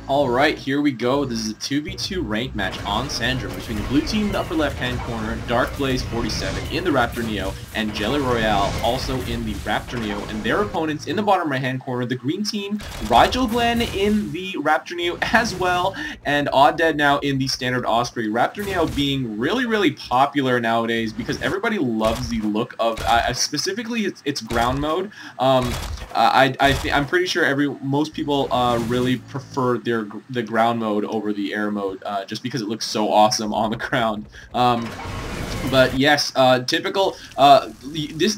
Alright, here we go. This is a 2v2 ranked match on Sandrim between the blue team in the upper left-hand corner, darkblaze47 in the Raptor Neo, and JellyRoyale also in the Raptor Neo, and their opponents in the bottom right-hand corner, the green team, rigelglen in the Raptor Neo as well, and OddDeadNow in the standard Osprey. Raptor Neo being really popular nowadays because everybody loves the look of, specifically its ground mode. I'm pretty sure most people really prefer the ground mode over the air mode, just because it looks so awesome on the ground. But yes, typical, this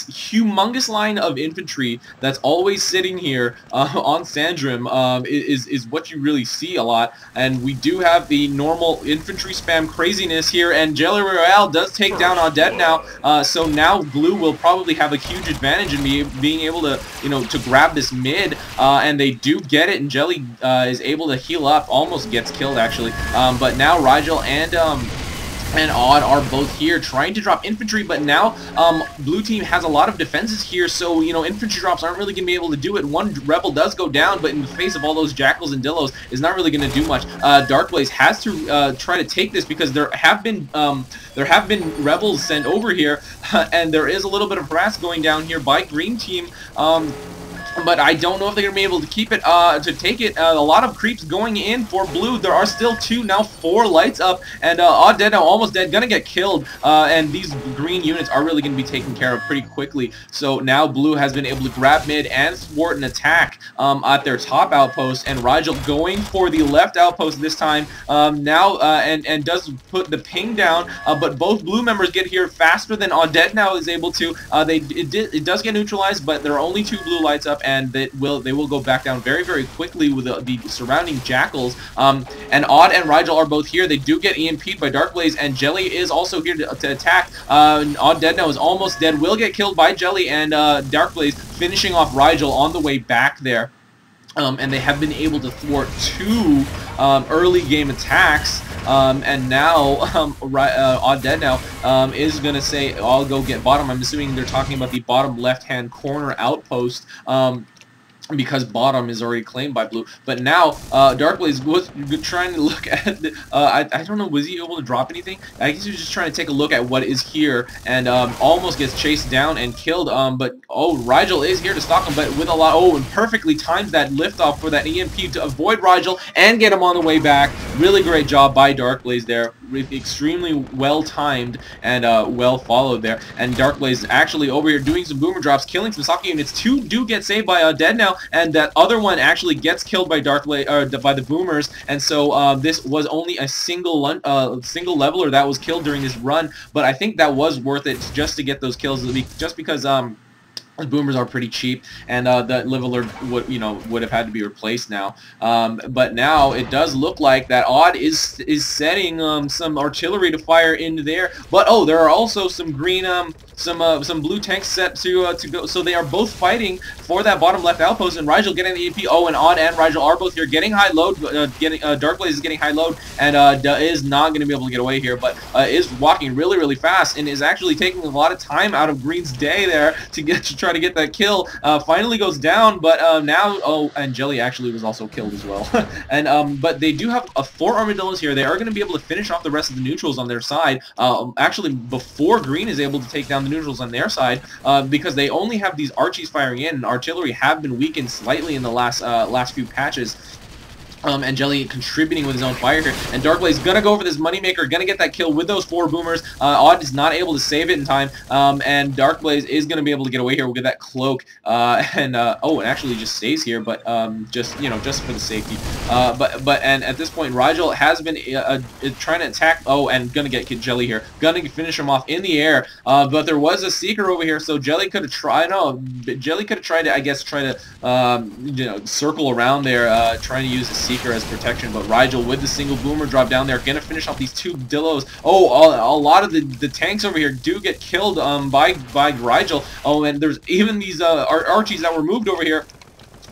humongous line of infantry that's always sitting here on Sandrim is what you really see a lot, and we do have the normal infantry spam craziness here, and JellyRoyale does take down OddDeadNow, so now blue will probably have a huge advantage in being able to, to grab this mid, and they do get it, and Jelly is able to heal up, almost gets killed actually, but now Rigel and Odd are both here trying to drop infantry, but now blue team has a lot of defenses here, so infantry drops aren't really going to be able to do it. One rebel does go down, but in the face of all those jackals and dillos is not really going to do much. Darkblaze has to try to take this because there have been rebels sent over here, and there is a little bit of harass going down here by green team. But I don't know if they're going to be able to keep it, to take it. A lot of creeps going in for blue. There are still 2, now 4 lights up, and OddDeadNow almost dead, gonna get killed, and these green units are really going to be taken care of pretty quickly. So now blue has been able to grab mid and thwart an attack at their top outpost, and Rigel going for the left outpost this time, and does put the ping down, but both blue members get here faster than OddDeadNow is able to. It does get neutralized, but there are only 2 blue lights up, and they will go back down very quickly with the surrounding jackals. And Odd and Rigel are both here. They do get EMP'd by Darkblaze, and Jelly is also here to attack. OddDeadNow is almost dead, will get killed by Jelly, and Darkblaze finishing off Rigel on the way back there. And they have been able to thwart 2 early game attacks, and now OddDeadNow is going to say, I'll go get bottom. I'm assuming they're talking about the bottom left-hand corner outpost, because bottom is already claimed by blue. But now Darkblaze was trying to look at I don't know, was he able to drop anything? I guess he was just trying to take a look at what is here, and almost gets chased down and killed, but Rigel is here to stop him, but with a lot, and perfectly times that liftoff for that EMP to avoid Rigel and get him on the way back. Really great job by Darkblaze there, extremely well timed and well followed there. And Darkblaze actually over here doing some boomer drops, killing some soccer units. 2 do get saved by OddDeadNow, and that other one actually gets killed by by the boomers. And so this was only a single leveler that was killed during this run, but I think that was worth it just to get those kills, just because the boomers are pretty cheap, and the leveler would have had to be replaced now. But now it does look like that Odd is setting some artillery to fire into there. But there are also some green some blue tanks set to go. So they are both fighting for that bottom left outpost, and Rigel getting the EP. And Odd and Rigel are both here getting high load. Darkblaze is getting high load, and is not going to be able to get away here, but is walking really fast and is actually taking a lot of time out of green's day there to try to get that kill. Finally goes down, but now and Jelly actually was also killed as well. And but they do have 4 armadillos here. They are going to be able to finish off the rest of the neutrals on their side, actually before green is able to take down the neutrals on their side, because they only have these Archies firing in, and artillery have been weakened slightly in the last few patches. And Jelly contributing with his own fire here. And Darkblaze gonna go for this moneymaker, gonna get that kill with those 4 boomers. Odd is not able to save it in time, and Darkblaze is gonna be able to get away here. We'll get that cloak, and it actually just stays here, but just for the safety. And at this point, Rigel has been trying to attack. And gonna get Jelly here, gonna finish him off in the air. But there was a seeker over here, so Jelly could have tried. Jelly could have tried to, I guess, circle around there, trying to use the seeker as protection, but Rigel with the single boomer drop down there, gonna finish off these 2 dillos. A lot of the tanks over here do get killed by Rigel. And there's even these Archies that were moved over here.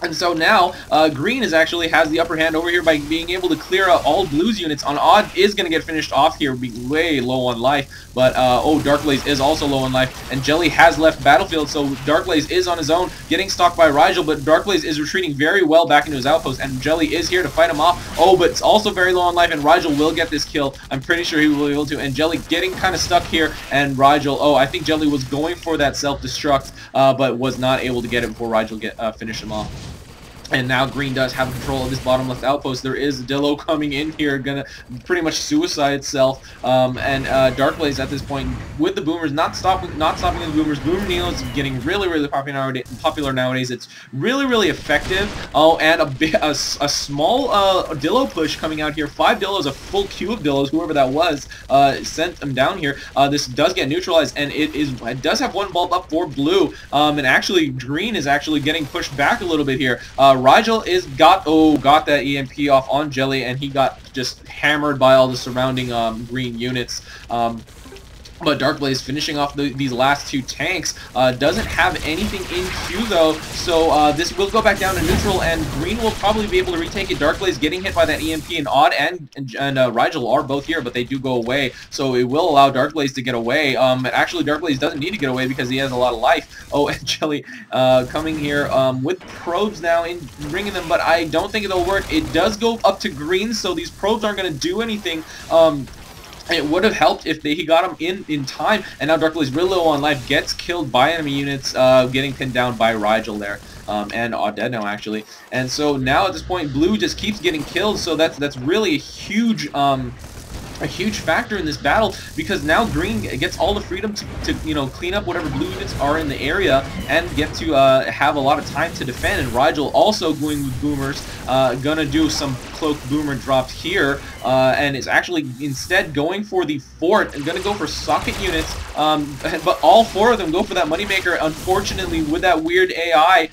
And so now, Green actually has the upper hand over here by being able to clear out all Blue's units. On Odd is going to get finished off here, being way low on life. But, oh, darkblaze is also low on life. And Jelly has left battlefield, so darkblaze is on his own, getting stalked by Rigel. But darkblaze is retreating very well back into his outpost, and Jelly is here to fight him off. Oh, but it's also very low on life, and Rigel will get this kill. I'm pretty sure he will be able to. And Jelly getting kind of stuck here, and Rigel, oh, I think Jelly was going for that self-destruct, but was not able to get it before Rigel finished him off. And now Green does have control of this bottom left outpost. There is Dillo coming in here, gonna pretty much suicide itself. And darkblaze at this point with the boomers, not stopping the boomers. Boomer Neo is getting really popular nowadays. It's really effective. Oh, and a small Dillo push coming out here. 5 Dillos, a full queue of Dillos, whoever that was, sent them down here. This does get neutralized, and it does have one bulb up for Blue. And actually Green is actually getting pushed back a little bit here. Rigel got that EMP off on Jelly, and he got just hammered by all the surrounding green units. But darkblaze finishing off these last 2 tanks, doesn't have anything in queue though, so this will go back down to neutral, and Green will probably be able to retake it. Darkblaze getting hit by that EMP, and Odd and Rigel are both here, but they do go away, so it will allow darkblaze to get away. Actually, darkblaze doesn't need to get away because he has a lot of life. Oh, and Jelly coming here with probes now, bringing them, but I don't think it'll work. It does go up to Green, so these probes aren't going to do anything. It would have helped if he got him in time, and now darkblaze really low on life, gets killed by enemy units, getting pinned down by Rigel there, and OddDeadNow actually. And so now at this point, Blue just keeps getting killed, so that's really a huge factor in this battle, because now Green gets all the freedom to you know, clean up whatever Blue units are in the area and get to have a lot of time to defend. And Rigel also going with boomers, gonna do some cloaked boomer drops here, and is actually instead going for the fort and gonna go for socket units, but all 4 of them go for that moneymaker. Unfortunately, with that weird AI,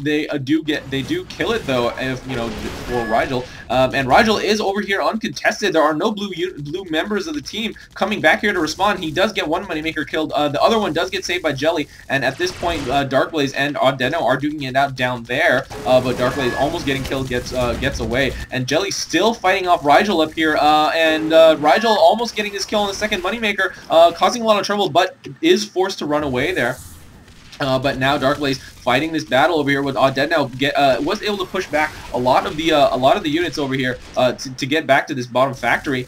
they do kill it though, if you know, for Rigel. And Rigel is over here uncontested. There are no blue members of the team coming back here to respond. He does get one moneymaker killed. The other one does get saved by Jelly. And at this point, darkblaze and OddDeadNow are duking it out down there. But darkblaze almost getting killed, gets away. And Jelly still fighting off Rigel up here. And Rigel almost getting his kill on the second moneymaker, causing a lot of trouble, but is forced to run away there. But now darkblaze fighting this battle over here with OddDeadNow was able to push back a lot of the units over here to get back to this bottom factory.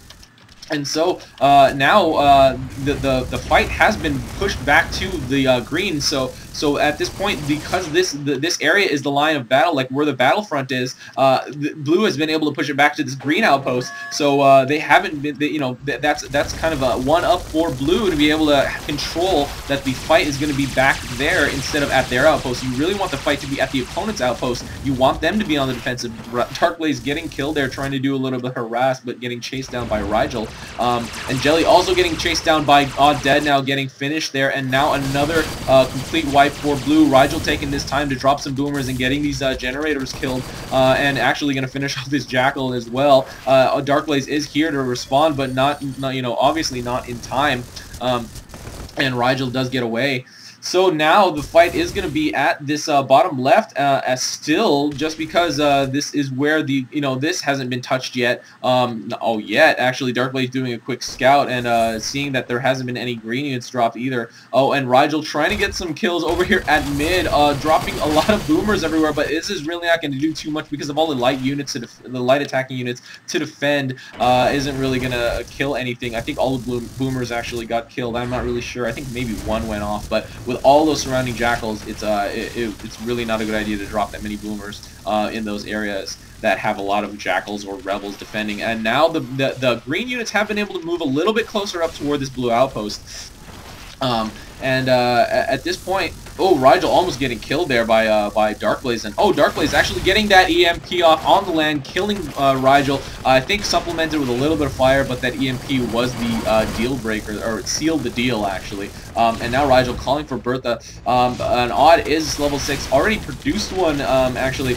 And so now the fight has been pushed back to the green. So at this point, because this area is the line of battle, like where the battlefront is, Blue has been able to push it back to this green outpost. So they haven't been, you know, that's kind of a one-up for Blue to be able to control that the fight is going to be back there instead of at their outpost. You really want the fight to be at the opponent's outpost. You want them to be on the defensive. Darkblaze getting killed there, trying to do a little bit of harass, but getting chased down by Rigel. And Jelly also getting chased down by OddDeadNow, getting finished there, and now another complete wipe for Blue. Rigel taking this time to drop some boomers and getting these generators killed, and actually going to finish off this Jackal as well. Darkblaze is here to respond, but not you know, obviously not in time, and Rigel does get away. So now the fight is going to be at this bottom left, as still, just because this is where this hasn't been touched yet. Yet actually, darkblaze doing a quick scout and seeing that there hasn't been any green units dropped either. Oh, and Rigel trying to get some kills over here at mid, dropping a lot of boomers everywhere, but this is really not going to do too much because of all the light units, the light attacking units to defend. Isn't really going to kill anything. I think all the boomers actually got killed. I'm not really sure. I think maybe one went off, but with all those surrounding Jackals, it's really not a good idea to drop that many boomers in those areas that have a lot of Jackals or Rebels defending. And now the green units have been able to move a little bit closer up toward this blue outpost. At this point, oh, Rigel almost getting killed there by darkblaze, and oh, darkblaze actually getting that EMP off on the land, killing Rigel. I think supplemented with a little bit of fire, but that EMP was the deal breaker, or it sealed the deal actually. And now Rigel calling for Bertha. An Odd is level 6, already produced one actually.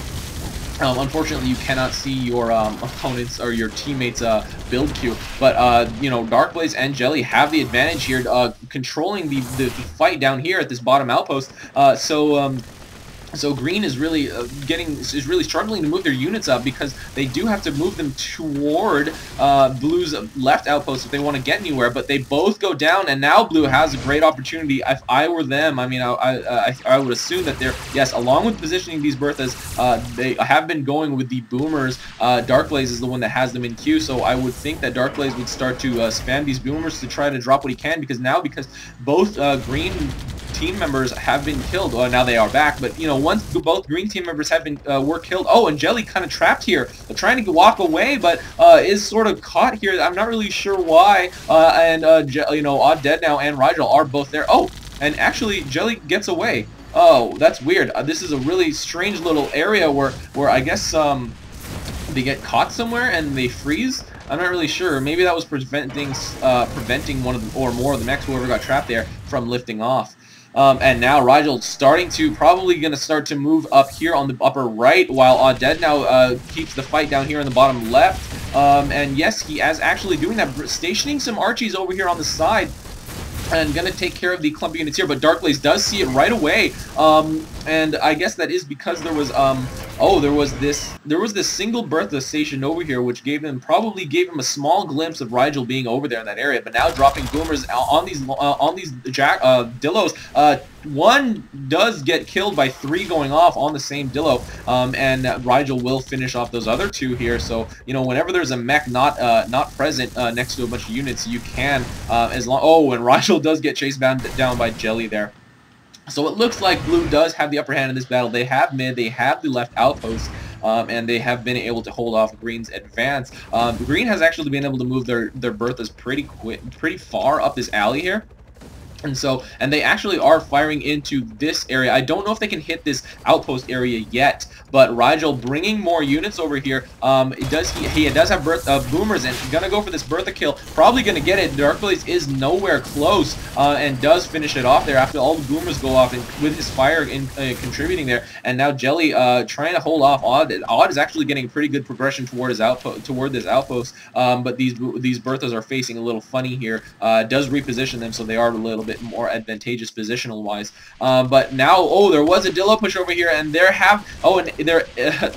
Unfortunately, you cannot see your opponents or your teammates' build queue, but you know, darkblaze and Jelly have the advantage here, controlling the fight down here at this bottom outpost. So green is really really struggling to move their units up because they do have to move them toward blue's left outpost if they want to get anywhere. But they both go down, and now blue has a great opportunity. If I were them, I mean, I would assume that they're, yes, along with positioning these Berthas, they have been going with the boomers. darkblaze is the one that has them in queue, so I would think that darkblaze would start to spam these boomers to try to drop what he can, because both green team members have been killed. Well, now they are back, but you know, once both green team members have been were killed. Oh, and Jelly kind of trapped here, trying to walk away, but is sort of caught here. I'm not really sure why. You know, OddDeadNow and Rigel are both there. Oh, and actually Jelly gets away. Oh, that's weird. This is a really strange little area where I guess they get caught somewhere and they freeze. I'm not really sure. Maybe that was preventing one of the, or more of the mechs, whoever got trapped there, from lifting off. And now Rigel's probably going to start to move up here on the upper right, while OddDeadNow keeps the fight down here in the bottom left. And yes, he is actually doing that, stationing some Archies over here on the side, and gonna take care of the clumpy units here, but darkblaze does see it right away, and I guess that is because there was there was this single Bertha stationed over here, which probably gave him a small glimpse of Rigel being over there in that area. But now dropping boomers on these Dillos. One does get killed by 3 going off on the same Dillo, and Rigel will finish off those other 2 here. So you know, whenever there's a mech not present next to a bunch of units, you can and Rigel does get chased down by Jelly there. So it looks like blue does have the upper hand in this battle. They have mid, they have the left outpost, and they have been able to hold off green's advance. Green has actually been able to move their Berthas pretty far up this alley here. And they actually are firing into this area. I don't know if they can hit this outpost area yet, but Rigel bringing more units over here. He does have boomers, and gonna go for this Bertha kill. Probably gonna get it. darkblaze is nowhere close, and does finish it off there after all the boomers go off, and with his fire contributing there. And now Jelly trying to hold off Odd. Odd is actually getting pretty good progression toward this outpost, but these Berthas are facing a little funny here. Does reposition them so they are a little bit more advantageous positional wise, but now there was a Dillo push over here, and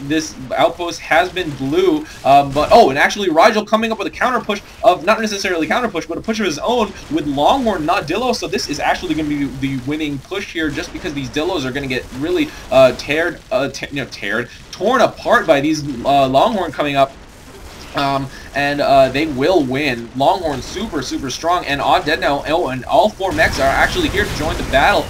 this outpost has been blue, and actually Rigel coming up with a counter push of, not necessarily counter push, but a push of his own with Longhorn, not Dillo. So this is actually going to be the winning push here, just because these Dillos are going to get really torn apart by these Longhorn coming up. They will win. Longhorn super strong, and OddDeadNow, and all 4 mechs are actually here to join the battle.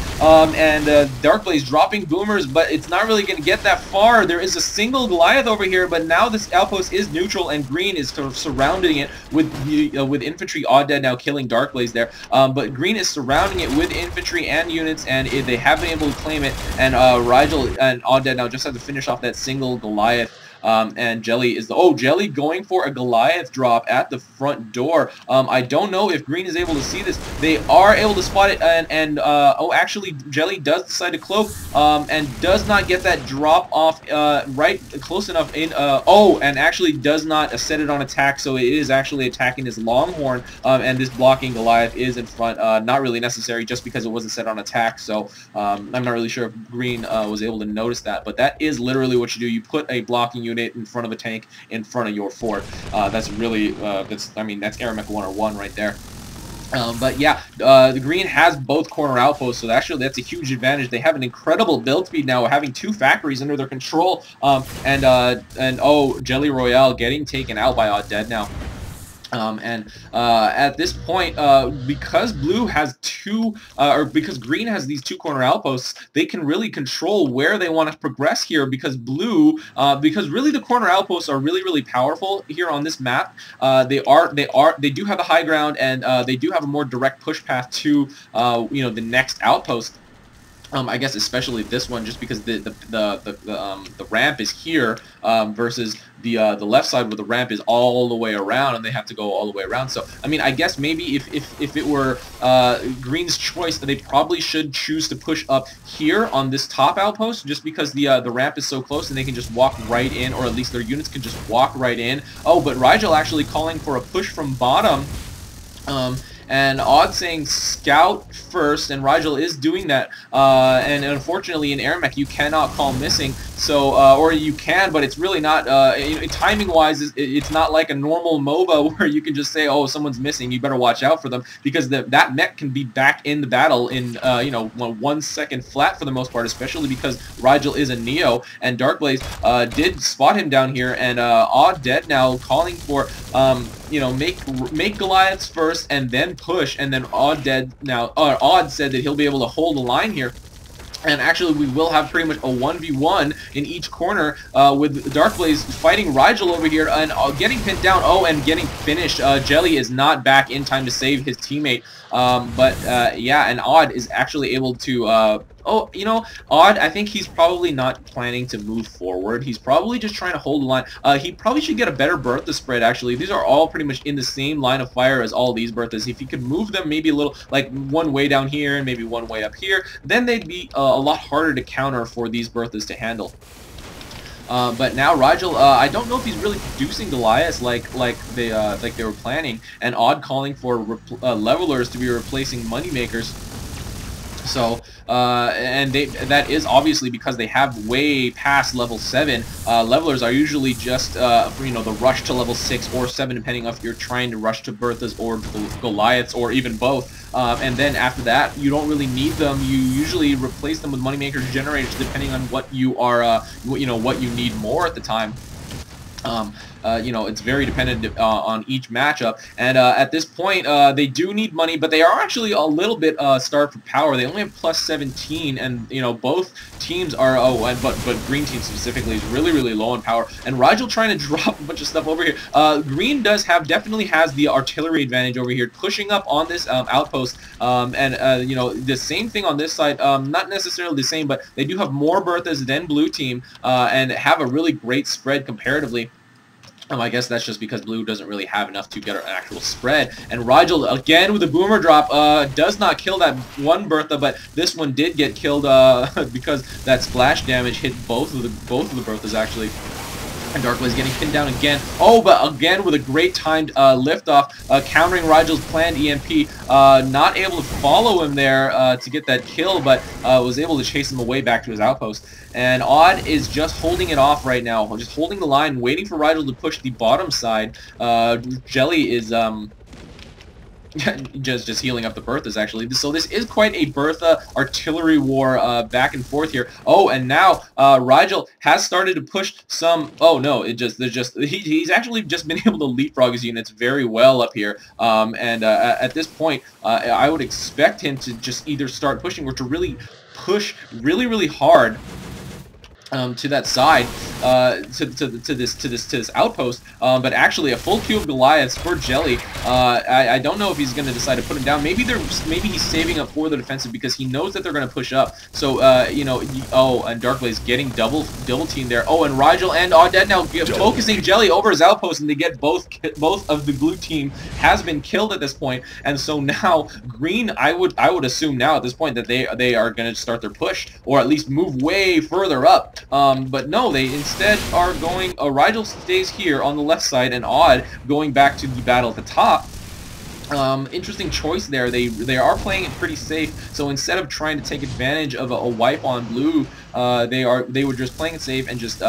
darkblaze dropping boomers, but it's not really going to get that far. There is a single Goliath over here, but now this outpost is neutral, and green is sort of surrounding it with infantry. OddDeadNow killing darkblaze there, but green is surrounding it with infantry and units, and they have been able to claim it. And Rigel and OddDeadNow just have to finish off that single Goliath. And Jelly is Jelly going for a Goliath drop at the front door. I don't know if green is able to see this. They are able to spot it, and actually Jelly does decide to cloak, and does not get that drop off right close enough in. And actually does not set it on attack, so it is actually attacking his Longhorn, and this blocking Goliath is in front. Not really necessary, just because it wasn't set on attack. So I'm not really sure if green was able to notice that, but that is literally what you do. You put a blocking unit in front of a tank in front of your fort. That's really that's AirMech 101 right there. But yeah, the green has both corner outposts, so actually that's a huge advantage. They have an incredible build speed now, having 2 factories under their control. JellyRoyale getting taken out by OddDeadNow. At this point, because blue has because green has these 2 corner outposts, they can really control where they want to progress here. Because because really the corner outposts are really powerful here on this map. They do have a high ground, and they do have a more direct push path to the next outpost. I guess especially this one, just because the ramp is here versus the left side, where the ramp is all the way around, and they have to go all the way around. So I mean, I guess maybe if it were green's choice, they probably should choose to push up here on this top outpost, just because the ramp is so close, and they can just walk right in, or at least their units can just walk right in. But Rigel actually calling for a push from bottom. and Odd saying scout first, and Rigel is doing that, and unfortunately in AirMech you cannot call missing, so or you can, but it's really not timing wise it's not like a normal MOBA where you can just say, oh, someone's missing, you better watch out for them, because that mech can be back in the battle in 1 second flat for the most part, especially because Rigel is a Neo, and darkblaze did spot him down here, and OddDeadNow calling for make Goliaths first and then push, and then Odd said that he'll be able to hold the line here. And actually, we will have pretty much a 1v1 in each corner with darkblaze fighting Rigel over here and getting pinned down. Oh, and getting finished. Jelly is not back in time to save his teammate. Yeah, and Odd is actually able to... Odd, I think he's probably not planning to move forward. He's probably just trying to hold the line. He probably should get a better Bertha spread, actually. These are all pretty much in the same line of fire as all these Berthas. If he could move them maybe a little, like one way down here and maybe one way up here, then they'd be a lot harder to counter for these Berthas to handle. But now Rigel, I don't know if he's really producing Goliaths like they were planning, and Odd calling for levelers to be replacing moneymakers. So, that is obviously because they have way past level 7. Levelers are usually just, the rush to level 6 or 7, depending on if you're trying to rush to Berthas or Goliaths or even both. And then after that, you don't really need them. You usually replace them with moneymakers generators, depending on what you are, what you need more at the time. It's very dependent on each matchup, and at this point they do need money, but they are actually a little bit starved for power. They only have plus 17, and both teams are but green team specifically is really low on power, and Rigel trying to drop a bunch of stuff over here. Green definitely has the artillery advantage over here, pushing up on this outpost, and the same thing on this side, not necessarily the same, but they do have more Berthas than blue team, and have a really great spread comparatively. I guess that's just because blue doesn't really have enough to get an actual spread. And Rigel, again with a boomer drop, does not kill that one Bertha, but this one did get killed because that splash damage hit both of the Berthas actually. And darkblaze getting pinned down again. Oh, but again with a great timed liftoff, countering Rigel's planned EMP. Not able to follow him there to get that kill, but was able to chase him away back to his outpost. And Odd is just holding it off right now, just holding the line, waiting for Rigel to push the bottom side. Jelly is just healing up the Berthas actually. So this is quite a Bertha artillery war back and forth here. Oh, and now Rigel has started to push some. Oh no, he's actually just been able to leapfrog his units very well up here. At this point, I would expect him to just either start pushing or to really push really hard to that side, to this outpost, but actually a full queue of Goliaths for Jelly. I don't know if he's going to decide to put him down. Maybe he's saving up for the defensive because he knows that they're going to push up. So and darkblaze getting double team there. Oh, and Rigel and OddDeadNow focusing Jelly over his outpost, and they get both of the blue team has been killed at this point. And so now green, I would assume now at this point that they are going to start their push, or at least move way further up. But no, they instead are going, Rigel stays here on the left side, and Odd going back to the battle at the top. Interesting choice there. They are playing it pretty safe, so instead of trying to take advantage of a wipe on blue, they were just playing it safe and just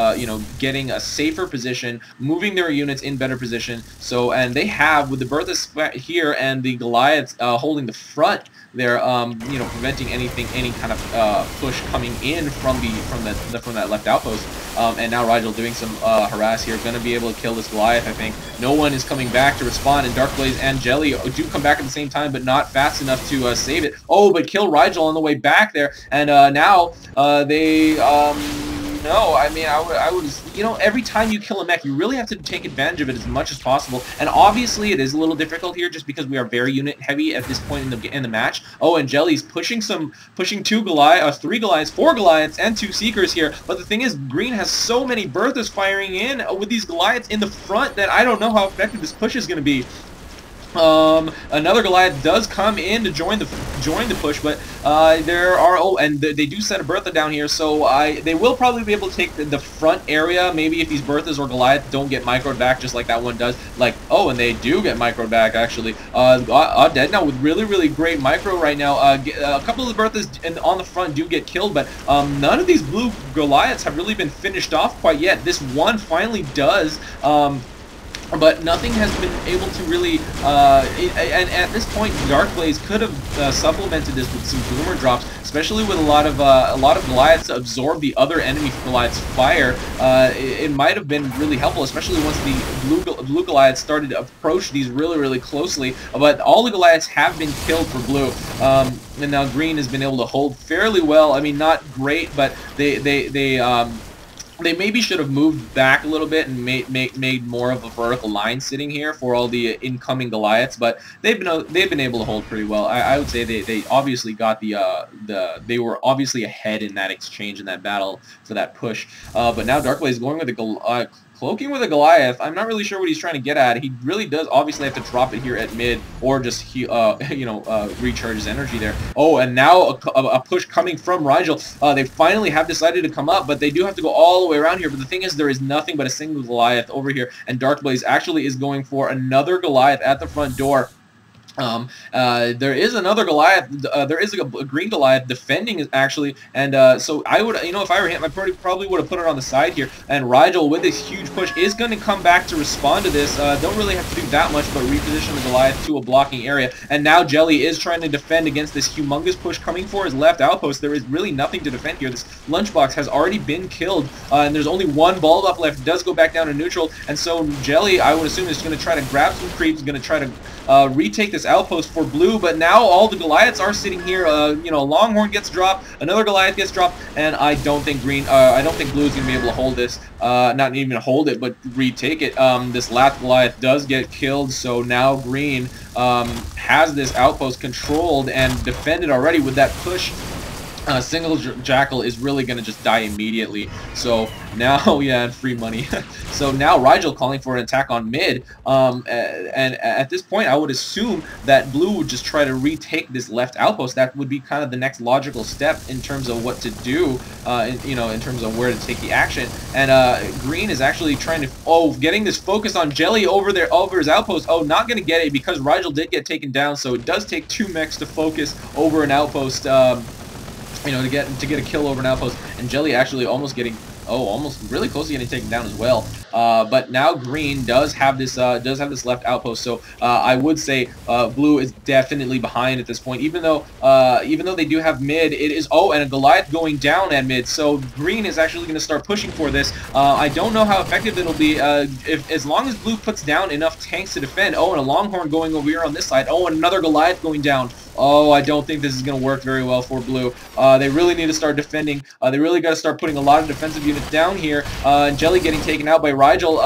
getting a safer position, moving their units in better position. So, and they have, with the Bertha here and the Goliaths holding the front, they're preventing any kind of push coming in from that left outpost. And now Rigel doing some harass here, going to be able to kill this Goliath, I think. No one is coming back to respond, and darkblaze and Jelly do come back at the same time, but not fast enough to save it. Oh, but kill Rigel on the way back there, and now they... No, I mean, I would, every time you kill a mech, you really have to take advantage of it as much as possible. And obviously, it is a little difficult here, just because we are very unit heavy at this point in the match. Oh, and Jelly's pushing 3 Goliaths, 4 Goliaths, and 2 Seekers here. But the thing is, green has so many Berthas firing in with these Goliaths in the front that I don't know how effective this push is going to be. Another Goliath does come in to join the push, but there are and they do set a Bertha down here, so they will probably be able to take the front area. Maybe if these Berthas or Goliath don't get microed back, just like that one does. Like, oh, and they do get microed back actually. OddDeadNow with really great micro right now. A couple of the Berthas on the front do get killed, but none of these blue Goliaths have really been finished off quite yet. This one finally does. But nothing has been able to really, and at this point, darkblaze could have supplemented this with some boomer drops, especially with a lot of Goliaths to absorb the other enemy Goliath's fire. It might have been really helpful, especially once the blue Goliaths started to approach these really closely. But all the Goliaths have been killed for blue, and now green has been able to hold fairly well. I mean, not great, but they maybe should have moved back a little bit and made more of a vertical line sitting here for all the incoming Goliaths, but they've been able to hold pretty well. I would say they obviously got they were obviously ahead in that exchange, in that battle for that push. But now darkblaze is going with the cloaking with a Goliath. I'm not really sure what he's trying to get at. He really does obviously have to drop it here at mid, or just recharge his energy there. Oh, and now a push coming from Rigel. They finally have decided to come up, but they do have to go all the way around here. But the thing is, there is nothing but a single Goliath over here, and darkblaze actually is going for another Goliath at the front door. There is another Goliath. There is a green Goliath defending actually, and so I would, if I were him, I probably would have put it on the side here. And Rigel with this huge push is going to come back to respond to this. Don't really have to do that much, but reposition the Goliath to a blocking area. And now Jelly is trying to defend against this humongous push coming for his left outpost. There is really nothing to defend here. This lunchbox has already been killed, and there's only one bulb up left. It does go back down to neutral, and so Jelly, I would assume, is going to try to grab some creeps, going to try to retake this outpost for blue. But now all the Goliaths are sitting here. Longhorn gets dropped, another Goliath gets dropped, and I don't think blue is going to be able to hold this. Not even hold it, but retake it. This last Goliath does get killed, so now green has this outpost controlled and defended already with that push. Single Jackal is really going to just die immediately. So now, yeah, and free money. So now Rigel calling for an attack on mid. And at this point, I would assume that blue would just try to retake this left outpost. That would be kind of the next logical step in terms of what to do, in terms of where to take the action. And green is actually trying to, getting this focus on Jelly over his outpost. Oh, not going to get it because Rigel did get taken down. So it does take 2 mechs to focus over an outpost. To get a kill over an outpost, and Jelly actually almost really close to getting taken down as well. But now green does have this left outpost, so I would say blue is definitely behind at this point. Even though they do have mid, it is and a Goliath going down at mid, so green is actually going to start pushing for this. I don't know how effective it'll be as long as blue puts down enough tanks to defend. And a Longhorn going over here on this side. And another Goliath going down. I don't think this is going to work very well for blue. They really need to start defending. They really got to start putting a lot of defensive units down here. Jelly getting taken out by Rigel.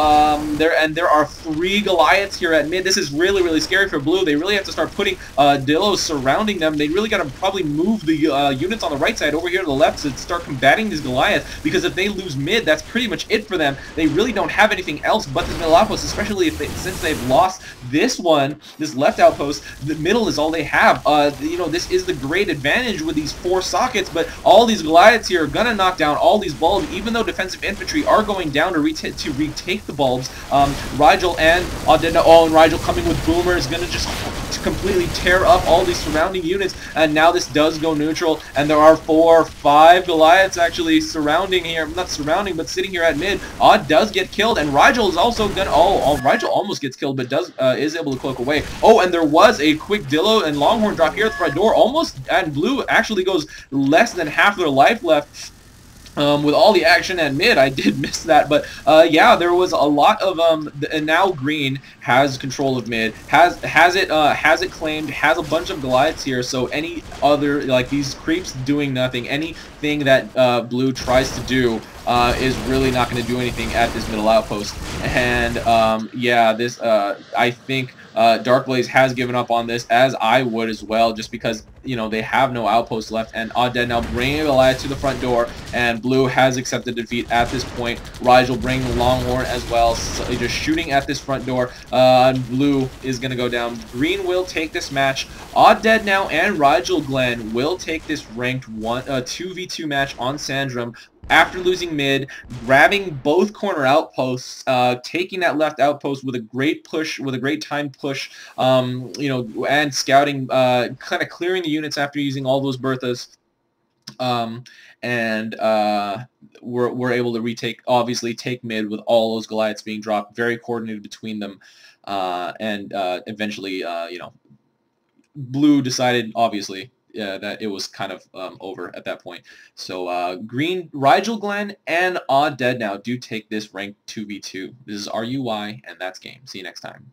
There are 3 Goliaths here at mid. This is really scary for blue. They really have to start putting Dillos surrounding them. They really got to probably move the units on the right side over here to the left to start combating these Goliaths, because if they lose mid, that's pretty much it for them. They really don't have anything else but this middle outpost, especially since they've lost this left outpost. The middle is all they have. This is the great advantage with these 4 sockets, but all these Goliaths here are gonna knock down all these bulbs, even though defensive infantry are going down to retake the bulbs. Rigel and OddDeadNow, and Rigel coming with Boomer is gonna just completely tear up all these surrounding units, and now this does go neutral, and there are 4 or 5 Goliaths actually surrounding here, not surrounding, but sitting here at mid. Odd does get killed, and Rigel is also gonna, Rigel almost gets killed, but is able to cloak away. And there was a quick Dillo and Longhorn drop here at the front door, almost, and blue actually goes less than half their life left. With all the action at mid, I did miss that, but yeah, there was a lot of and now green has control of mid, has it claimed, has a bunch of Goliaths here, so any other, like these creeps doing nothing, anything that blue tries to do is really not going to do anything at this middle outpost. And yeah, this I think darkblaze has given up on this, as I would as well, just because, you know, they have no outposts left. And OddDeadNow bringing Goliath to the front door, and blue has accepted defeat at this point. Rigel bringing the Longhorn as well, so just shooting at this front door. Blue is going to go down. Green will take this match. OddDeadNow and rigelglen will take this ranked 2v2 match on Sandrim after losing mid, grabbing both corner outposts, taking that left outpost with a great push, with a great time push, you know, and scouting, kind of clearing the units after using all those Berthas. And we're able to retake, obviously, take mid with all those Goliaths being dropped, very coordinated between them, and eventually, you know, blue decided, obviously, that it was kind of over at that point. So green, rigelglen, and OddDeadNow do take this ranked 2v2. This is RUI, and that's game. See you next time.